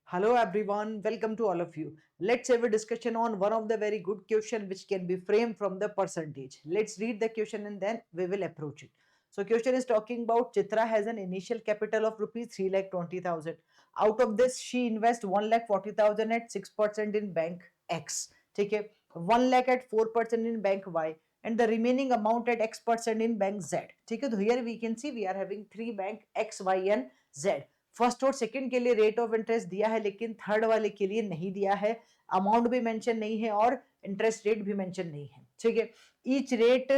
Hello everyone, welcome to all of you. Let's have a discussion on one of the very good question which can be framed from the percentage. Let's read the question and then we will approach it. So question is talking about Chitra has an initial capital of rupees 3,20,000. Out of this she invests 1,40,000 at 6% in bank X. ठीक है, 1 lakh at 4% in bank Y and the remaining amount at X% in bank Z. ठीक है, तो here we can see we are having three bank X, Y and Z. First और second के लिए rate of interest दिया है लेकिन third वाले के लिए नहीं दिया है, अमाउंट भी मेंशन नहीं है और इंटरेस्ट रेट भी मेंशन नहीं है. ठीक है, each rate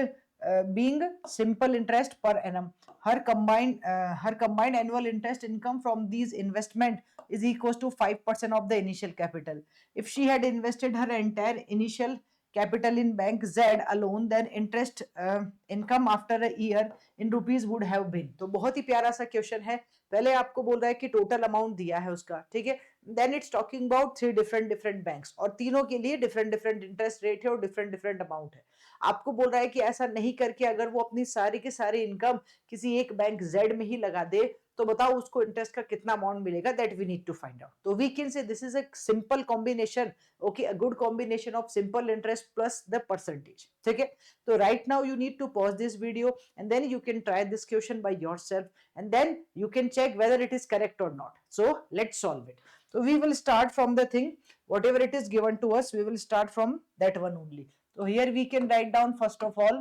being simple interest per annum. Her combined annual interest income from these investment is equals to 5% of the initial capital. If she had invested her entire initial capital in bank Z alone, then interest income after a year in rupees would have been. तो बहुत ही प्यारा सा question है. पहले आपको बोल रहा है कि टोटल अमाउंट दिया है उसका, ठीक है. Then it's talking about three different banks और तीनों के लिए डिफरेंट इंटरेस्ट रेट है और डिफरेंट अमाउंट है. आपको बोल रहा है कि ऐसा नहीं करके अगर वो अपनी सारी की सारी इनकम किसी एक बैंक जेड में ही लगा दे तो बताओ उसको इंटरेस्ट का कितना अमाउंट मिलेगा. That we need to find out. तो we can say this is a simple combination. Okay, a good combination of simple interest plus the percentage. ठीक है, तो right now you need to pause this video and then you can try this question by yourself and then you can check whether it is correct or not. So let's solve it. So we will start from the thing whatever it is given to us, we will start from that one only. So here we can write down first of all,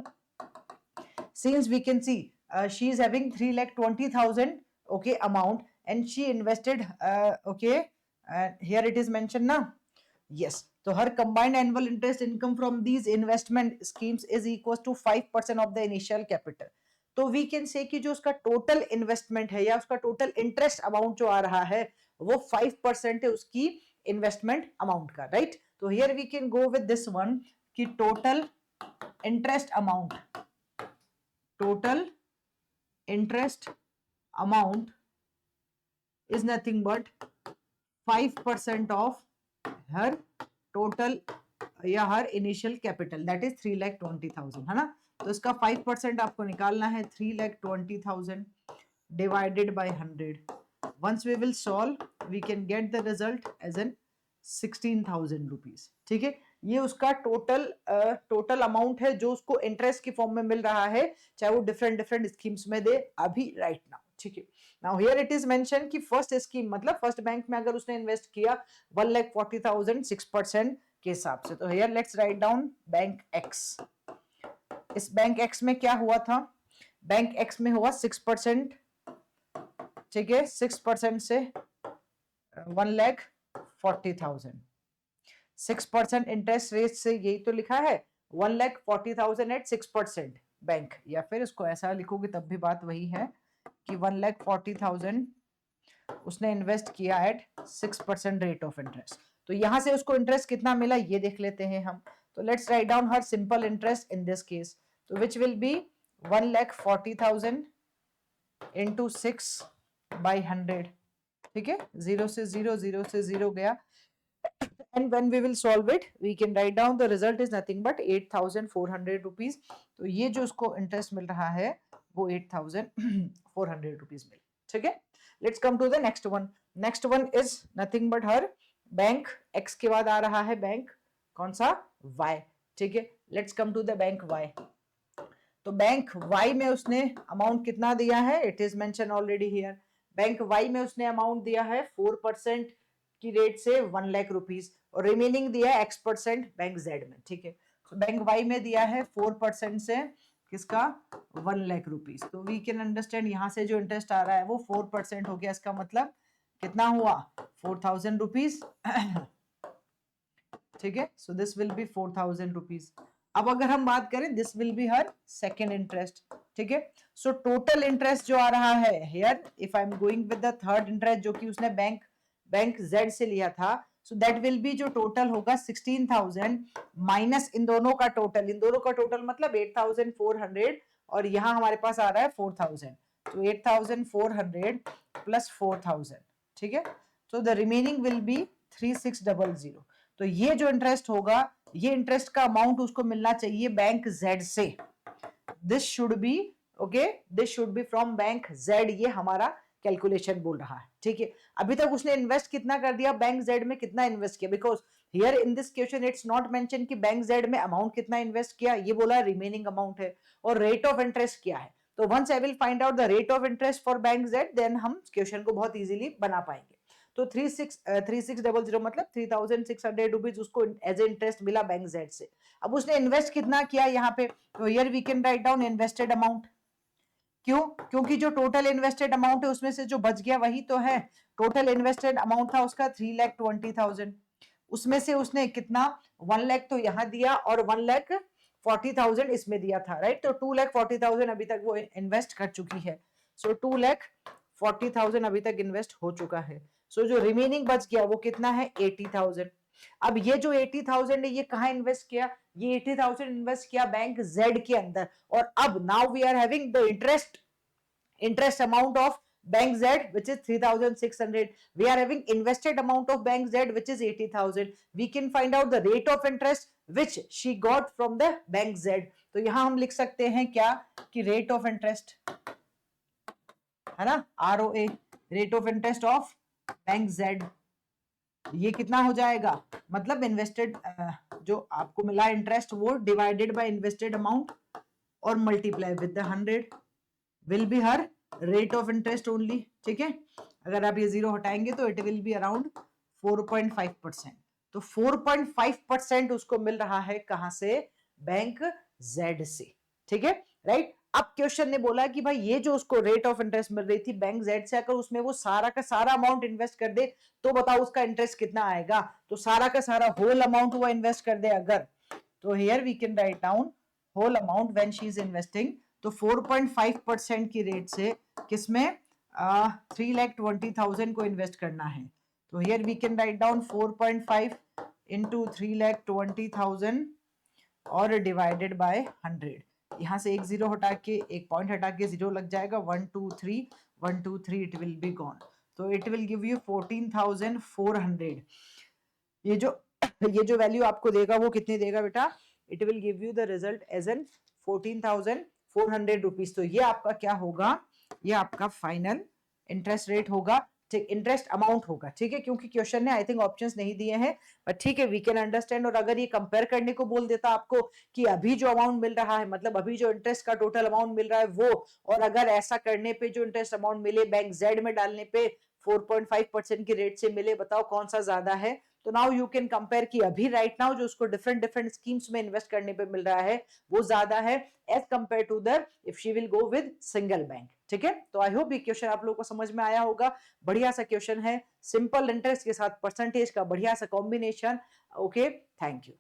since we can see she is having 3,20,000 okay amount and she invested okay, here it is mentioned now. Yes, so her combined annual interest income from these investment schemes is equals to 5% of the initial capital. तो we can से कि जो उसका total investment है या उसका total interest amount जो आ रहा है वो 5% है उसकी इन्वेस्टमेंट अमाउंट का. राइट, तो here we can go with this one कि total interest amount is nothing but 5% of her total या her initial capital that is 3,20,000 है ना. तो इसका 5% आपको निकालना है. 3,20,000 divided by 100. Once we will solve we can get the result as an 16,000 rupees. ठीक है, ये उसका टोटल अमाउंट है जो उसको इंटरेस्ट की फॉर्म में मिल रहा है, चाहे वो डिफरेंट स्कीम्स में दे अभी राइट नाउ. ठीक है, now here it is mention कि फर्स्ट स्कीम मतलब फर्स्ट बैंक में अगर उसने इन्वेस्ट किया 1,40,000 6% के हिसाब से. तो here let's write down bank x. इस बैंक एक्स में क्या हुआ था, बैंक एक्स में हुआ 6%. ठीक है, 6% से 1,40,000 6% इंटरेस्ट रेट से, यही तो लिखा है 1,40,000 एट 6% बैंक, या फिर इसको ऐसा लिखोगे तब भी बात वही है कि 1,40,000 उसने इन्वेस्ट किया एट 6% रेट ऑफ इंटरेस्ट. तो यहां से उसको इंटरेस्ट कितना मिला ये देख लेते हैं हम. तो let's write down her simple interest in this case, तो which will be 1,40,000 into 6 by 100. ठीक है, 0 से 0 गया. And when we will solve it, we can write down the result is nothing but 8,400 rupees. तो ये जो उसको इंटरेस्ट मिल रहा है वो 8,400 रुपीज मिल. ठीक है, let's come to the next one. Next one is nothing but हर बैंक एक्स के बाद आ रहा है बैंक कौन सा, वाई. ठीक है, let's come to the bank Y. तो बैंक वाई में उसने अमाउंट कितना दिया है, it is mention already here. Bank Y में उसने अमाउंट दिया है 4% की रेट से 1 लाख रुपीज और रिमेनिंग दिया है x% बैंक जेड में. ठीक है, तो बैंक वाई में दिया है 4% से किसका 1 लाख रुपीज. तो वी कैन अंडरस्टैंड यहाँ से जो इंटरेस्ट आ रहा है वो 4% हो गया. इसका मतलब कितना हुआ 4,000 रुपीज. ठीक है, so this will be 4,000 rupees. अब अगर हम बात करें this will be her second interest. ठीक है, सो टोटल इंटरेस्ट जो आ रहा है here, if I am going with the third interest जो कि उसने बैंक जेड से लिया था, सो दैट विल बी जो टोटल होगा 16,000 माइनस इन दोनों का टोटल मतलब 8,400 और यहाँ हमारे पास आ रहा है 4,000. तो 8,400 प्लस 4,000. ठीक है, तो द रिमेनिंग विल बी 3,600. तो ये जो इंटरेस्ट होगा ये इंटरेस्ट का अमाउंट उसको मिलना चाहिए बैंक जेड से. This should be okay, this should be from bank Z. ये हमारा कैलकुलेशन बोल रहा है. ठीक है, अभी तक उसने इन्वेस्ट कितना कर दिया, बैंक जेड में कितना इन्वेस्ट किया, because here in this question it's not mention कि बैंक जेड में अमाउंट कितना इन्वेस्ट किया, ये बोला रिमेनिंग अमाउंट है, और रेट ऑफ इंटरेस्ट क्या है। तो once I will find out the rate of interest for bank Z, then हम क्वेश्चन को बहुत इजीली बना पाएंगे। तो 3600 मतलब 3600 रुपीज उसको एज ए इंटरेस्ट मिला बैंक जेड से। अब उसने इन्वेस्ट कितना किया यहाँ पे, तो here we can write down invested amount. क्यों, क्योंकि जो टोटल इन्वेस्टेड अमाउंट है उसमें से जो बच गया वही तो है, टोटल इन्वेस्टेड अमाउंट था उसका 3,20,000, उसमें से उसने कितना 1 लाख तो यहाँ दिया और 1,40,000 इसमें दिया था, राइट। तो 2,40,000 अभी तक वो इन्वेस्ट कर चुकी है। सो 2,40,000 अभी तक इन्वेस्ट हो चुका है। सो जो रिमेनिंग बच गया वो कितना है 80,000। अब ये जो 80,000 है ये कहाँ इन्वेस्ट किया, ये 80,000 इन्वेस्ट किया बैंक जेड के अंदर। और अब now we are having the interest amount of bank Z which is 3,600, we are having invested amount of bank Z which is 80,000, we can find out the rate of interest which she got from the bank Z। तो यहां हम लिख सकते हैं क्या कि rate of interest है ना, ROA, rate of interest of bank Z, ये कितना हो जाएगा, मतलब इन्वेस्टेड जो आपको मिला इंटरेस्ट वो डिवाइडेड बाय इन्वेस्टेड अमाउंट और multiply with the 100 will be her rate of interest only. ठीक है, अगर आप ये जीरो हटाएंगे तो इट विल बी अराउंड 4.5%। तो 4.5% उसको मिल रहा है कहां से, बैंक जेड से। ठीक है, राइट। अब क्वेश्चन ने बोला कि भाई ये जो उसको रेट ऑफ इंटरेस्ट मिल रही थी बैंक जेड से, अगर उसमें वो सारा का सारा अमाउंट इन्वेस्ट कर दे तो बताओ उसका इंटरेस्ट कितना आएगा। तो सारा का सारा होल अमाउंट वो इन्वेस्ट कर दे अगर, तो here we can write down whole amount when she is investing. तो 4.5% की रेट से किसमें 3,20,000 को इन्वेस्ट करना है। तो here we can write down 4.5 into 3,20,000 और डिवाइडेड बाय 100। यहाँ से एक जीरो हटा के एक पॉइंट हटा के जीरो लग जाएगा, 1 2 3 1 2 3 इट विल बी गॉन। तो इट विल गिव यू 14,400। ये जो वैल्यू आपको देगा वो कितनी देगा बेटा, it will give you the result as an 14,400 rupees. तो ये आपका क्या होगा, ये आपका फाइनल इंटरेस्ट रेट होगा, ठीक, इंटरेस्ट अमाउंट होगा। ठीक है, क्योंकि क्वेश्चन ने आई थिंक ऑप्शंस नहीं दिए हैं, बट ठीक है वी कैन अंडरस्टैंड। और अगर ये कंपेयर करने को बोल देता आपको कि अभी जो अमाउंट मिल रहा है, मतलब अभी जो इंटरेस्ट का टोटल अमाउंट मिल रहा है वो, और अगर ऐसा करने पे जो इंटरेस्ट अमाउंट मिले बैंक जेड में डालने पे 4.5% की रेट से मिले, बताओ कौन सा ज्यादा है। तो नाउ यू कैन कंपेयर कि अभी राइट नाउ जो उसको डिफरेंट डिफरेंट स्कीम्स में इन्वेस्ट करने पे मिल रहा है वो ज्यादा है as compare to the if she will go with single bank. ठीक है, तो आई होप ये क्वेश्चन आप लोगों को समझ में आया होगा। बढ़िया सा क्वेश्चन है, सिंपल इंटरेस्ट के साथ परसेंटेज का बढ़िया सा कॉम्बिनेशन। Okay, thank you.